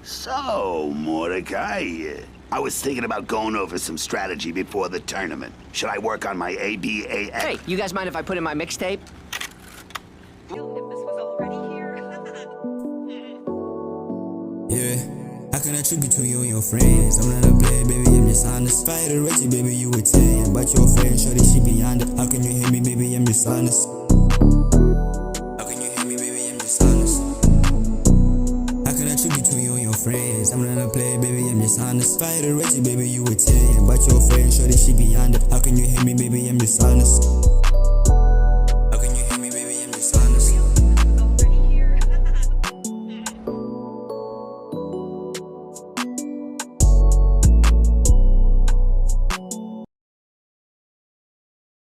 So, Mordecai, I was thinking about going over some strategy before the tournament. Should I work on my ABAX? Hey, you guys mind if I put in my mixtape? If this was already here. Yeah, how can I trick between you and your friends? I'm not a player, baby, I'm just honest. If I had a Reggie, baby, you would 10. But your friend, shorty, she beyond it. How can you hear me, baby, I'm just honest. How can you hear me, baby, I'm just honest. How can I trick between you and your friends? I'm not a player, baby, I'm just honest. If I had a Reggie, baby, you would 10. But your friend, shorty, she beyond it. How can you hear me, baby, I'm just honest.